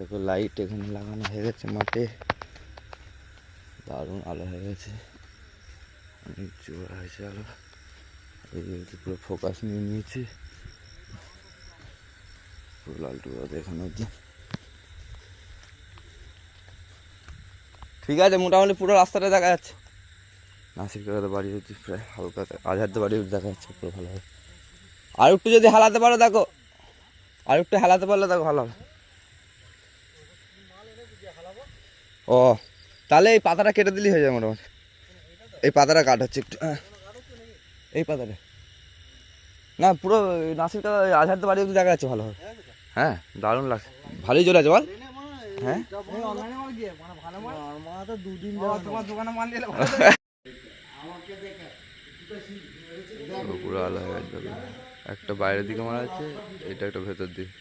দেখো লাইট এখানে লাগানো হয়ে গেছে মাঠে, দারুণ আলো হয়ে গেছে, অনেক জোর হয়েছে আলো। এই পুরো ফোকাস নিয়ে নিয়েছি, পুরো লালটু দেখানো হচ্ছে। ঠিক আছে, মোটামুটি পুরো রাস্তাটা দেখা যাচ্ছে। নাসির কাকাতে বাড়ি হচ্ছে প্রায় হালকা, আজহারতে বাড়ি দেখা যাচ্ছে পুরো ভালো হবে। আর একটু যদি হেলাতে পারো দেখো, আর একটু হেলাতে পারলে দেখো ভালো হবে। ও তাহলে এই পাতাটা কেটে দিলেই হয়ে যায় মোটামুটি। এই পাতাটা কাট হচ্ছে একটু, হ্যাঁ এই পাতাটা না, পুরো নাসির কাকা আজহারতে বাড়ি অব্দি দেখা যাচ্ছে ভালো হবে। হ্যাঁ দারুণ লাগছে, ভালোই চলে আছে বল। হ্যাঁ পুরো আলো হয়ে যাবে। একটা বাইরের দিকে মারা আছে, এটা একটা ভেতর দিকে,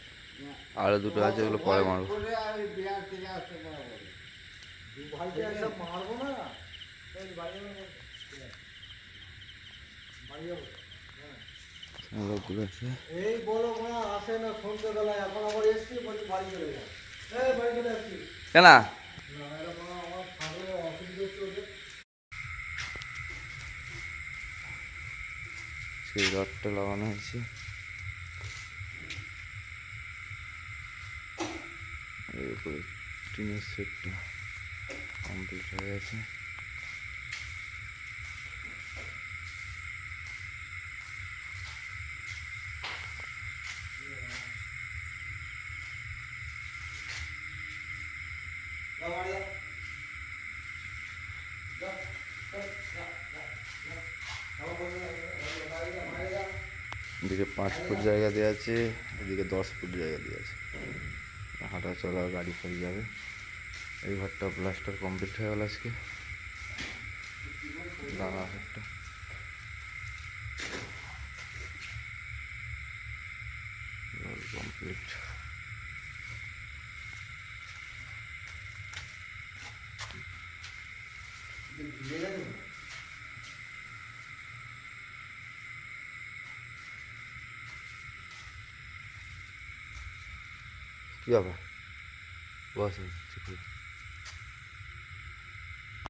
আরো দুটো আছে, এগুলো পরে মারবো। কেন সেই রডটা লাগানো হয়েছে, এর উপরে টিনের সেটটা কমপ্লিট হয়ে গেছে। এদিকে 5 ফুট জায়গা দেওয়া আছে, এদিকে 10 ফুট জায়গা দেওয়া আছে, হাঁটা চলা গাড়ি ফাড়ি যাবে। এই ঘরটা প্লাস্টার কমপ্লিট হয়ে গেল আজকে, দাঁড়া একটা কমপ্লিট। কি হবে বস?